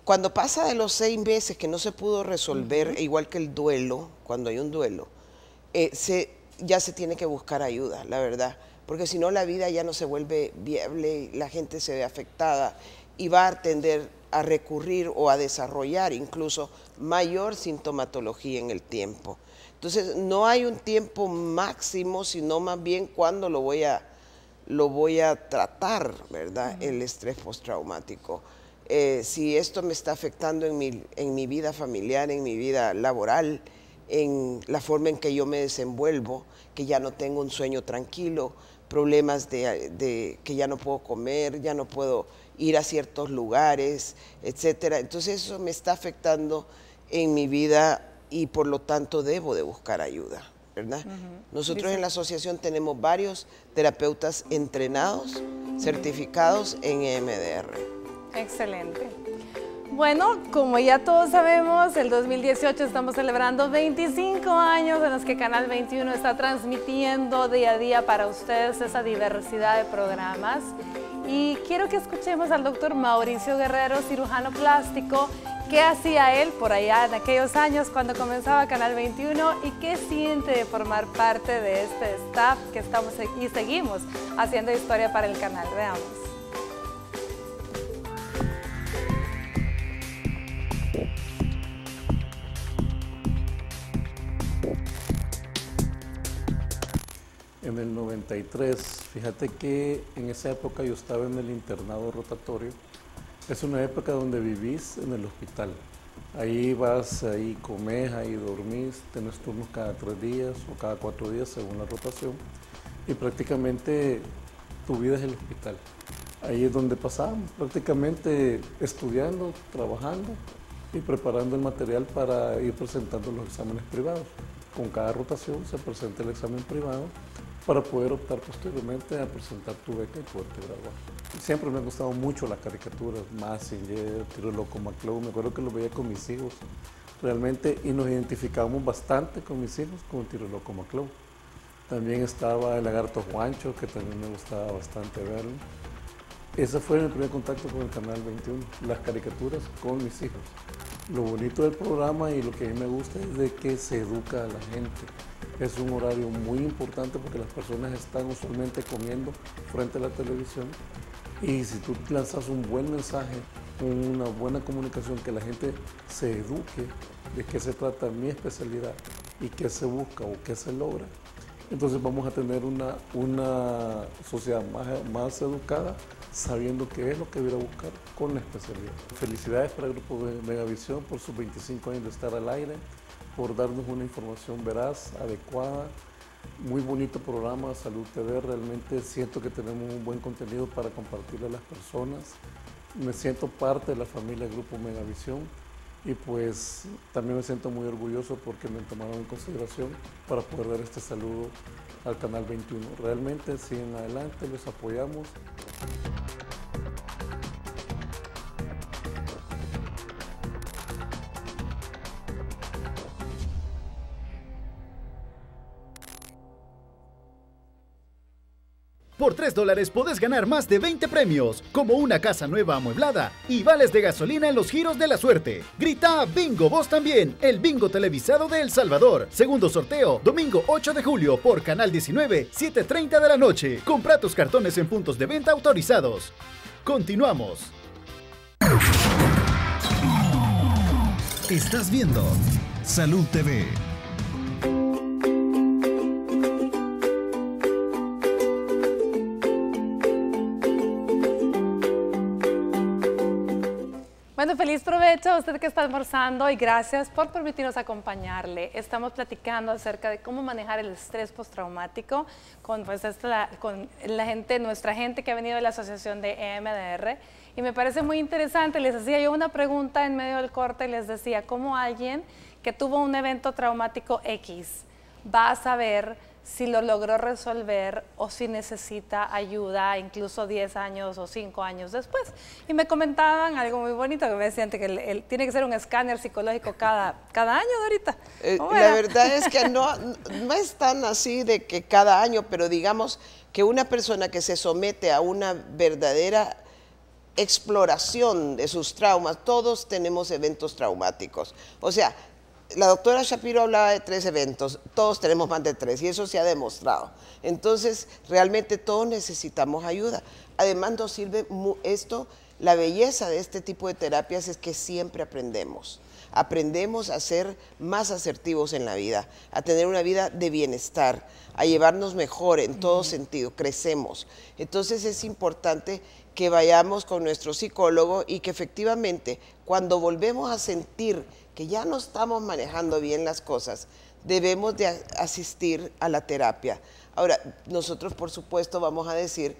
cuando pasa de los 6 meses que no se pudo resolver, igual que el duelo, cuando hay un duelo, ya se tiene que buscar ayuda, la verdad, porque si no la vida ya no se vuelve viable, la gente se ve afectada y va a tender a recurrir o a desarrollar incluso mayor sintomatología en el tiempo. Entonces no hay un tiempo máximo, sino más bien cuándo lo voy a tratar, ¿verdad? El estrés postraumático. Si esto me está afectando en mi vida familiar, en mi vida laboral, en la forma en que yo me desenvuelvo, que ya no tengo un sueño tranquilo, problemas que ya no puedo comer, ya no puedo ir a ciertos lugares, etcétera. Entonces eso me está afectando en mi vida y por lo tanto debo de buscar ayuda, ¿verdad? Nosotros en la asociación tenemos varios terapeutas entrenados, certificados en EMDR. Excelente. Bueno, como ya todos sabemos, el 2018 estamos celebrando 25 años en los que Canal 21 está transmitiendo día a día para ustedes esa diversidad de programas. Y quiero que escuchemos al doctor Mauricio Guerrero, cirujano plástico, qué hacía él por allá en aquellos años cuando comenzaba Canal 21 y qué siente de formar parte de este staff que estamos y seguimos haciendo historia para el canal. Veamos. En el 93, fíjate que en esa época yo estaba en el internado rotatorio. Es una época donde vivís en el hospital. Ahí vas, ahí comes, ahí dormís, tenés turnos cada 3 días o cada 4 días según la rotación. Y prácticamente tu vida es el hospital. Ahí es donde pasábamos, prácticamente estudiando, trabajando y preparando el material para ir presentando los exámenes privados. Con cada rotación se presenta el examen privado para poder optar posteriormente a presentar tu beca y poderte graduar. Siempre me han gustado mucho las caricaturas, Mazinger, Tiro Loco McCloud, me acuerdo que lo veía con mis hijos realmente y nos identificábamos bastante con mis hijos con Tiro Loco McCloud. También estaba el Lagarto Juancho, que también me gustaba bastante verlo. Ese fue mi primer contacto con el Canal 21, las caricaturas con mis hijos. Lo bonito del programa y lo que a mí me gusta es de que se educa a la gente. Es un horario muy importante porque las personas están usualmente comiendo frente a la televisión y si tú lanzas un buen mensaje, una buena comunicación, que la gente se eduque de qué se trata mi especialidad y qué se busca o qué se logra, entonces vamos a tener una sociedad más educada, sabiendo qué es lo que viene a buscar con la especialidad. Felicidades para el Grupo Megavisión por sus 25 años de estar al aire, por darnos una información veraz, adecuada. Muy bonito programa, Salud TV, realmente siento que tenemos un buen contenido para compartirle a las personas. Me siento parte de la familia Grupo Megavisión y pues también me siento muy orgulloso porque me tomaron en consideración para poder dar este saludo al Canal 21. Realmente siguen adelante, los apoyamos. Por $3 podés ganar más de 20 premios, como una casa nueva amueblada y vales de gasolina en los giros de la suerte. Grita bingo vos también, el bingo televisado de El Salvador. Segundo sorteo, domingo 8 de julio por Canal 19, 7:30 de la noche. Compra tus cartones en puntos de venta autorizados. Continuamos. Estás viendo Salud TV. Bueno, feliz provecho a usted que está almorzando y gracias por permitirnos acompañarle. Estamos platicando acerca de cómo manejar el estrés postraumático con, con nuestra gente que ha venido de la asociación de EMDR. Y me parece muy interesante, les hacía yo una pregunta en medio del corte y les decía, ¿cómo alguien que tuvo un evento traumático X va a saber si lo logró resolver o si necesita ayuda incluso 10 años o 5 años después? Y me comentaban algo muy bonito, que me decían que tiene que ser un escáner psicológico cada año, Dorita. La verdad es que no es tan así de que cada año, pero digamos que una persona que se somete a una verdadera exploración de sus traumas, todos tenemos eventos traumáticos. O sea, la doctora Shapiro hablaba de 3 eventos, todos tenemos más de 3 y eso se ha demostrado. Entonces, realmente todos necesitamos ayuda. Además, nos sirve esto, la belleza de este tipo de terapias es que siempre aprendemos. Aprendemos a ser más asertivos en la vida, a tener una vida de bienestar, a llevarnos mejor en todo sentido, crecemos. Entonces, es importante que vayamos con nuestro psicólogo y que efectivamente, cuando volvemos a sentir que ya no estamos manejando bien las cosas, debemos de asistir a la terapia. Ahora, nosotros por supuesto vamos a decir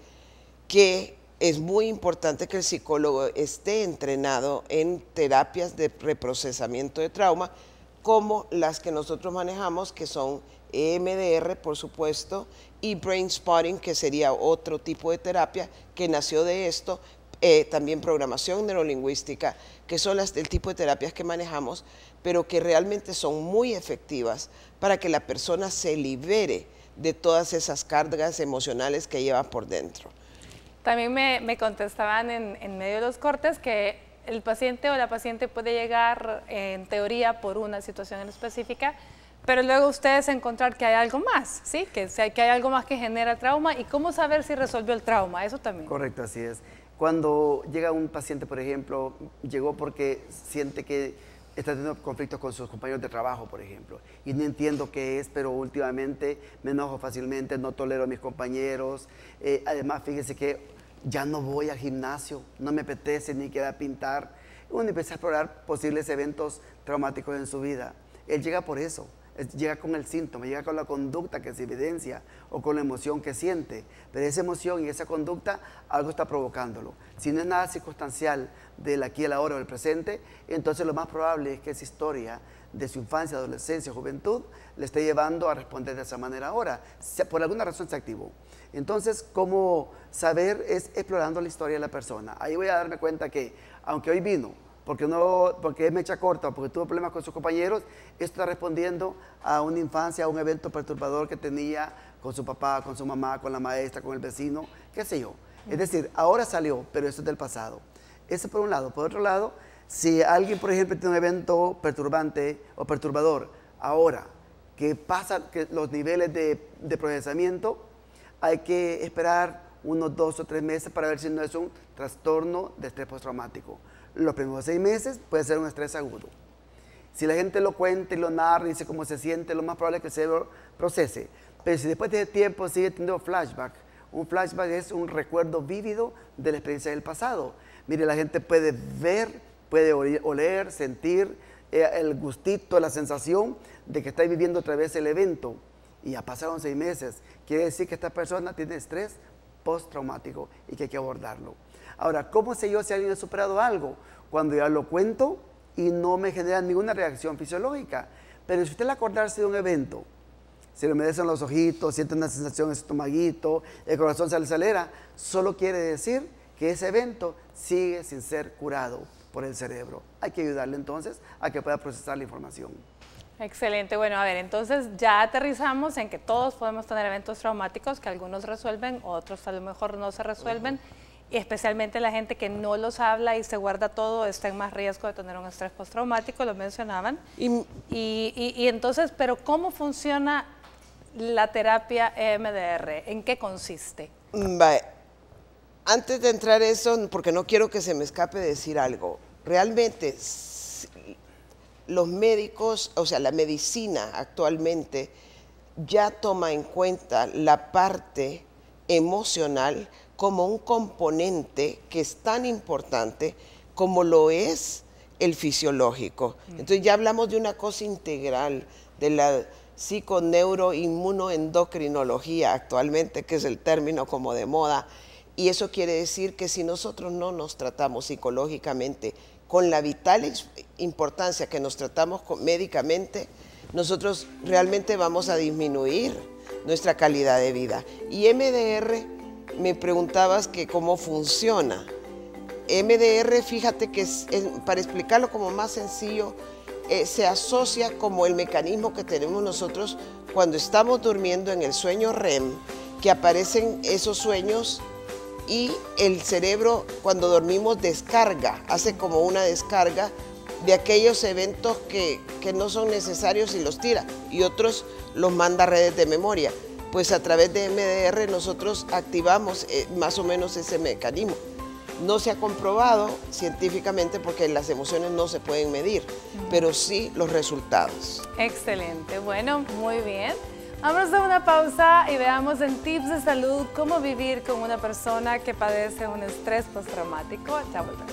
que es muy importante que el psicólogo esté entrenado en terapias de reprocesamiento de trauma, como las que nosotros manejamos, que son EMDR, por supuesto, y Brain Spotting, que sería otro tipo de terapia que nació de esto, también programación neurolingüística, que son el tipo de terapias que manejamos, pero que realmente son muy efectivas para que la persona se libere de todas esas cargas emocionales que lleva por dentro. También me contestaban en medio de los cortes que el paciente o la paciente puede llegar en teoría por una situación en específica, pero luego ustedes encontrar que hay algo más, ¿sí? Que hay algo más que genera trauma y cómo saber si resolvió el trauma, eso también. Correcto, así es. Cuando llega un paciente, por ejemplo, llegó porque siente que está teniendo conflictos con sus compañeros de trabajo, por ejemplo, y no entiendo qué es, pero últimamente me enojo fácilmente, no tolero a mis compañeros. Además, fíjese que ya no voy al gimnasio, no me apetece ni queda pintar. Uno empieza a explorar posibles eventos traumáticos en su vida. Él llega por eso. llega con el síntoma, llega con la conducta que se evidencia o con la emoción que siente. Pero esa emoción y esa conducta, algo está provocándolo. Si no es nada circunstancial del aquí, el ahora o el presente, entonces lo más probable es que esa historia de su infancia, adolescencia, juventud, le esté llevando a responder de esa manera ahora. Por alguna razón se activó. Entonces, ¿cómo saber? Es explorando la historia de la persona. Ahí voy a darme cuenta que, aunque hoy vino, porque es mecha corta, porque tuvo problemas con sus compañeros, esto está respondiendo a una infancia, a un evento perturbador que tenía con su papá, con su mamá, con la maestra, con el vecino, qué sé yo. Es decir, ahora salió, pero eso es del pasado. Eso por un lado. Por otro lado, si alguien, por ejemplo, tiene un evento perturbante o perturbador, ahora que pasa que los niveles de procesamiento, hay que esperar unos 2 o 3 meses para ver si no es un trastorno de estrés postraumático. Los primeros 6 meses puede ser un estrés agudo. Si la gente lo cuenta y lo narra y dice cómo se siente, lo más probable es que el cerebro procese. Pero si después de tiempo sigue teniendo flashback, un flashback es un recuerdo vívido de la experiencia del pasado. Mire, la gente puede ver, puede oler, sentir el gustito, la sensación de que está viviendo otra vez el evento. Y ya pasaron 6 meses. Quiere decir que esta persona tiene estrés postraumático y que hay que abordarlo. Ahora, ¿cómo sé yo si alguien ha superado algo? Cuando ya lo cuento y no me genera ninguna reacción fisiológica. Pero si usted al acordarse de un evento, se le humedecen los ojitos, siente una sensación en su estomaguito, el corazón se le acelera, solo quiere decir que ese evento sigue sin ser curado por el cerebro. Hay que ayudarle entonces a que pueda procesar la información. Excelente. Bueno, a ver, entonces ya aterrizamos en que todos podemos tener eventos traumáticos, que algunos resuelven, otros a lo mejor no se resuelven, y especialmente la gente que no los habla y se guarda todo está en más riesgo de tener un estrés postraumático, lo mencionaban. Y entonces, ¿pero cómo funciona la terapia EMDR? ¿En qué consiste? Antes de entrar a eso, porque no quiero que se me escape decir algo, realmente los médicos, o sea, la medicina actualmente ya toma en cuenta la parte emocional como un componente que es tan importante como lo es el fisiológico. Entonces ya hablamos de una cosa integral, de la psiconeuroinmunoendocrinología actualmente, que es el término como de moda, y eso quiere decir que si nosotros no nos tratamos psicológicamente con la vital importancia que nos tratamos médicamente, nosotros realmente vamos a disminuir nuestra calidad de vida. Y MDR, me preguntabas que cómo funciona. MDR, fíjate que para explicarlo como más sencillo, se asocia como el mecanismo que tenemos nosotros cuando estamos durmiendo en el sueño REM, que aparecen esos sueños y el cerebro cuando dormimos descarga, hace como una descarga de aquellos eventos que no son necesarios y los tira, y otros los manda a redes de memoria. Pues a través de MDR nosotros activamos más o menos ese mecanismo. No se ha comprobado científicamente porque las emociones no se pueden medir, pero sí los resultados. Excelente, bueno, muy bien. Vamos a una pausa y veamos en tips de salud cómo vivir con una persona que padece un estrés postraumático. Ya volvemos.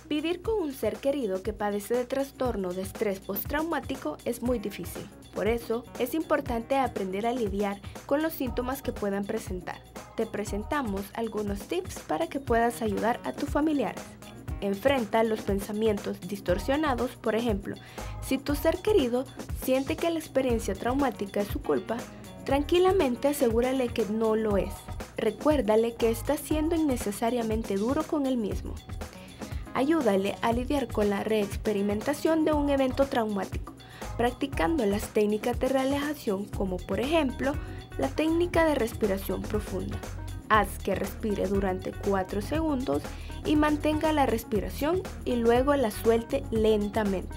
Vivir con un ser querido que padece de trastorno de estrés postraumático es muy difícil. Por eso, es importante aprender a lidiar con los síntomas que puedan presentar. Te presentamos algunos tips para que puedas ayudar a tus familiares. Enfrenta los pensamientos distorsionados, por ejemplo, si tu ser querido siente que la experiencia traumática es su culpa, tranquilamente asegúrale que no lo es. Recuérdale que está siendo innecesariamente duro con él mismo. Ayúdale a lidiar con la reexperimentación de un evento traumático, practicando las técnicas de relajación como por ejemplo la técnica de respiración profunda. Haz que respire durante 4 segundos y mantenga la respiración y luego la suelte lentamente.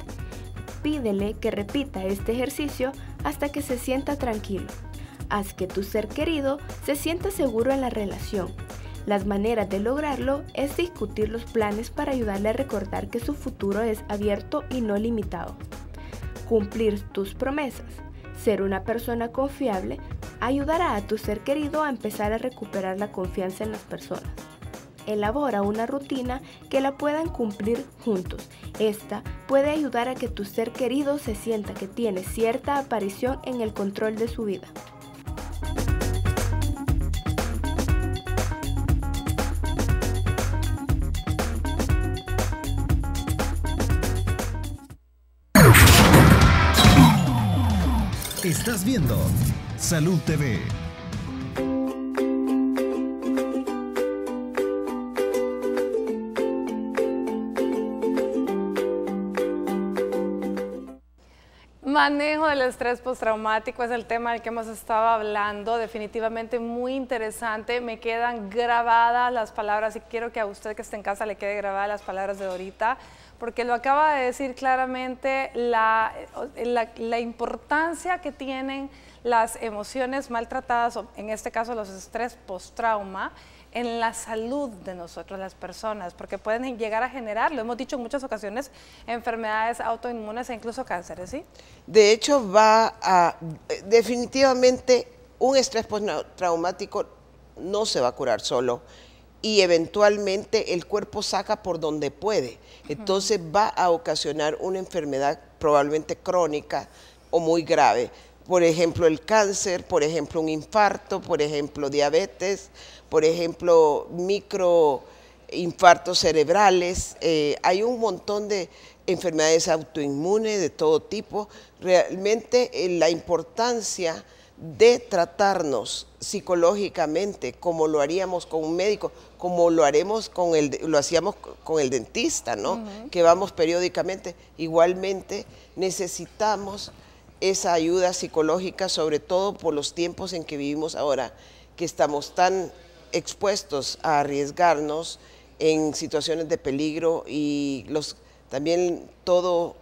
Pídele que repita este ejercicio hasta que se sienta tranquilo. Haz que tu ser querido se sienta seguro en la relación. Las maneras de lograrlo es discutir los planes para ayudarle a recordar que su futuro es abierto y no limitado. Cumplir tus promesas. Ser una persona confiable ayudará a tu ser querido a empezar a recuperar la confianza en las personas. Elabora una rutina que la puedan cumplir juntos. Esta puede ayudar a que tu ser querido se sienta que tiene cierta aparición en el control de su vida. Estás viendo Salud TV. Manejo del estrés postraumático es el tema del que hemos estado hablando, definitivamente muy interesante. Me quedan grabadas las palabras y quiero que a usted que esté en casa le quede grabadas las palabras de Dorita, porque lo acaba de decir claramente, la importancia que tienen las emociones maltratadas, o en este caso los estrés postrauma, en la salud de nosotros, las personas, porque pueden llegar a generar, lo hemos dicho en muchas ocasiones, enfermedades autoinmunes e incluso cánceres, ¿sí? De hecho, definitivamente un estrés postraumático no se va a curar solo y eventualmente el cuerpo saca por donde puede. Entonces va a ocasionar una enfermedad probablemente crónica o muy grave. Por ejemplo, el cáncer, por ejemplo, un infarto, por ejemplo, diabetes, por ejemplo, microinfartos cerebrales. Hay un montón de enfermedades autoinmunes de todo tipo. Realmente la importancia de tratarnos psicológicamente, como lo haríamos con un médico, como lo hacíamos con el dentista, ¿no? Que vamos periódicamente. Igualmente necesitamos esa ayuda psicológica, sobre todo por los tiempos en que vivimos ahora, que estamos tan expuestos a arriesgarnos en situaciones de peligro y también todo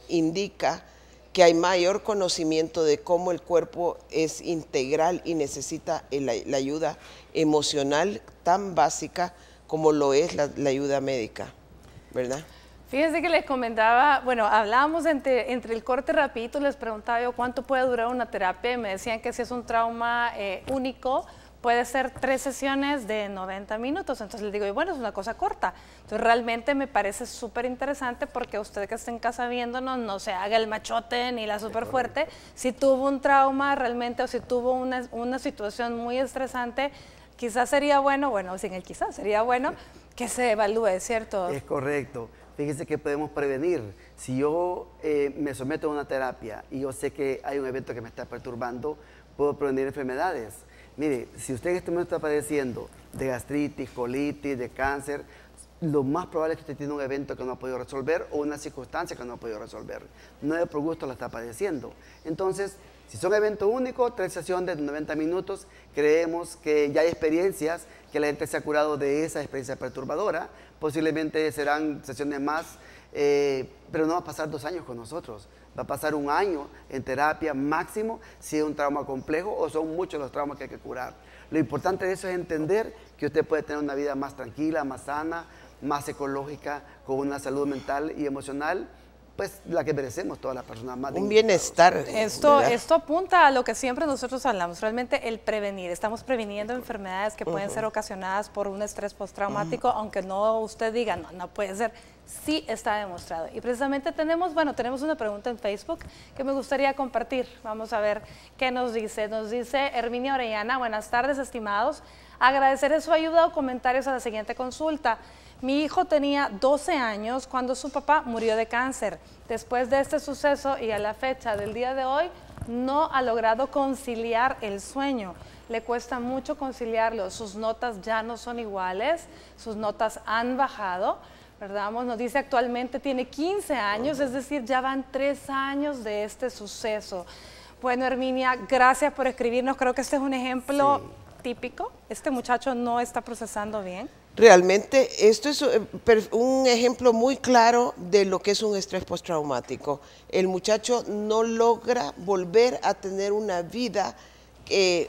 indica que hay mayor conocimiento de cómo el cuerpo es integral y necesita la ayuda emocional tan básica como lo es la ayuda médica, ¿verdad? Fíjense que les comentaba, bueno, hablábamos entre el corte rapidito, les preguntaba yo cuánto puede durar una terapia y me decían que si es un trauma único, puede ser 3 sesiones de 90 minutos. Entonces les digo, y bueno, es una cosa corta. Entonces realmente me parece súper interesante porque usted que está en casa viéndonos, no se haga el machote ni la súper fuerte. Si tuvo un trauma realmente o si tuvo una situación muy estresante, quizás sería bueno, sin el quizás, sería bueno que se evalúe, ¿cierto? Es correcto. Fíjese que podemos prevenir. Si yo me someto a una terapia y yo sé que hay un evento que me está perturbando, puedo prevenir enfermedades. Mire, si usted en este momento está padeciendo de gastritis, colitis, de cáncer, lo más probable es que usted tiene un evento que no ha podido resolver o una circunstancia que no ha podido resolver. No es por gusto la está padeciendo. Entonces, si son eventos únicos, 3 sesiones de 90 minutos, creemos que ya hay experiencias, que la gente se ha curado de esa experiencia perturbadora. Posiblemente serán sesiones más, pero no va a pasar 2 años con nosotros. Va a pasar 1 año en terapia máximo si es un trauma complejo o son muchos los traumas que hay que curar. Lo importante de eso es entender que usted puede tener una vida más tranquila, más sana, más ecológica, con una salud mental y emocional, pues la que merecemos todas las personas más. Un bienestar. Esto apunta a lo que siempre nosotros hablamos, realmente el prevenir. Estamos previniendo enfermedades que pueden ser ocasionadas por un estrés postraumático, aunque no usted diga, no puede ser. Sí está demostrado. Y precisamente tenemos una pregunta en Facebook que me gustaría compartir. Vamos a ver qué nos dice. Nos dice Herminia Orellana, buenas tardes, estimados. Agradecerles su ayuda o comentarios a la siguiente consulta. Mi hijo tenía 12 años cuando su papá murió de cáncer. Después de este suceso y a la fecha del día de hoy, no ha logrado conciliar el sueño. Le cuesta mucho conciliarlo. Sus notas ya no son iguales, sus notas han bajado, ¿verdad? Nos dice actualmente tiene 15 años, es decir, ya van 3 años de este suceso. Bueno, Herminia, gracias por escribirnos. Creo que este es un ejemplo típico. Este muchacho no está procesando bien. Realmente esto es un ejemplo muy claro de lo que es un estrés postraumático. El muchacho no logra volver a tener una vida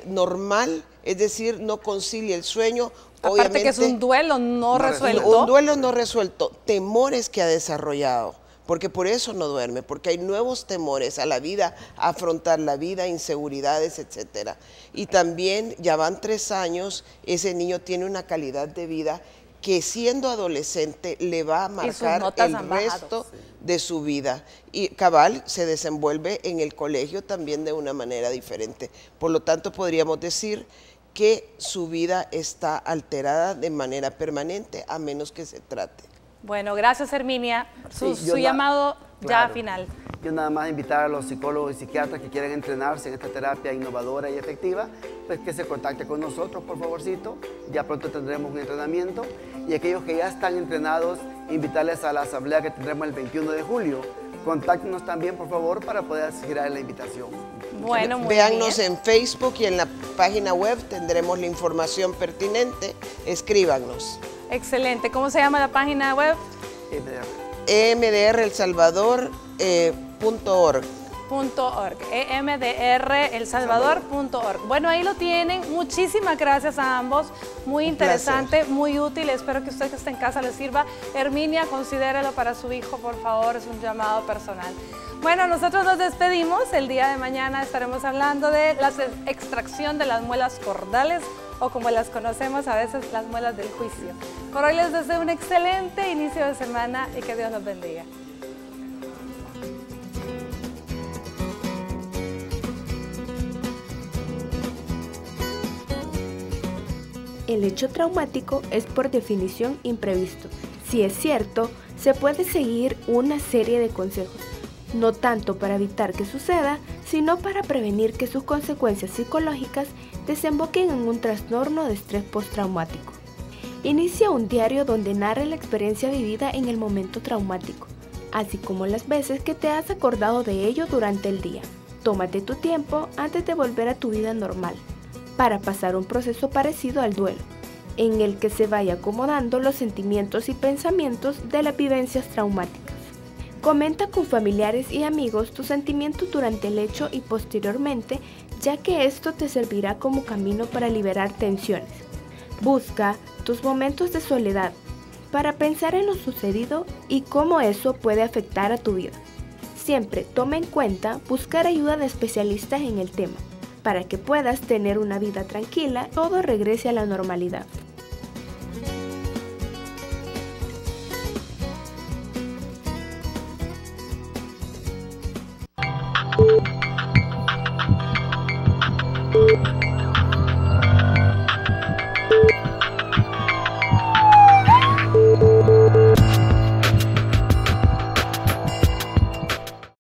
normal, es decir, no concilia el sueño. Aparte que es un duelo no resuelto. Un duelo no resuelto, temores que ha desarrollado, porque por eso no duerme, porque hay nuevos temores a la vida, a afrontar la vida, inseguridades, etcétera. Y también ya van 3 años, ese niño tiene una calidad de vida que siendo adolescente le va a marcar el resto de su vida. Y cabal se desenvuelve en el colegio también de una manera diferente. Por lo tanto, podríamos decir que su vida está alterada de manera permanente, a menos que se trate. Bueno, gracias Herminia. Su llamado ya final. Yo nada más invitar a los psicólogos y psiquiatras que quieren entrenarse en esta terapia innovadora y efectiva, pues que se contacten con nosotros, por favorcito. Ya pronto tendremos un entrenamiento. Y aquellos que ya están entrenados, invitarles a la asamblea que tendremos el 21 de julio. Contáctenos también, por favor, para poder asistir a la invitación. Bueno, muy Véannos bien. en Facebook y en la página web, tendremos la información pertinente. Escríbanos. Excelente. ¿Cómo se llama la página web? emdrelsalvador.org. emdrelsalvador.org. Bueno, ahí lo tienen. Muchísimas gracias a ambos. Muy interesante, muy útil. Espero que usted que está en casa le sirva. Herminia, considérelo para su hijo, por favor. Es un llamado personal. Bueno, nosotros nos despedimos. El día de mañana estaremos hablando de la extracción de las muelas cordales, o como las conocemos a veces, las muelas del juicio. Por hoy les deseo un excelente inicio de semana y que Dios los bendiga. El hecho traumático es por definición imprevisto. Si es cierto, se puede seguir una serie de consejos, no tanto para evitar que suceda, sino para prevenir que sus consecuencias psicológicas desemboquen en un trastorno de estrés postraumático. Inicia un diario donde narre la experiencia vivida en el momento traumático, así como las veces que te has acordado de ello durante el día. Tómate tu tiempo antes de volver a tu vida normal, para pasar un proceso parecido al duelo, en el que se vaya acomodando los sentimientos y pensamientos de las vivencias traumáticas. Comenta con familiares y amigos tus sentimientos durante el hecho y posteriormente, ya que esto te servirá como camino para liberar tensiones. Busca tus momentos de soledad para pensar en lo sucedido y cómo eso puede afectar a tu vida. Siempre toma en cuenta buscar ayuda de especialistas en el tema, para que puedas tener una vida tranquila, todo regrese a la normalidad.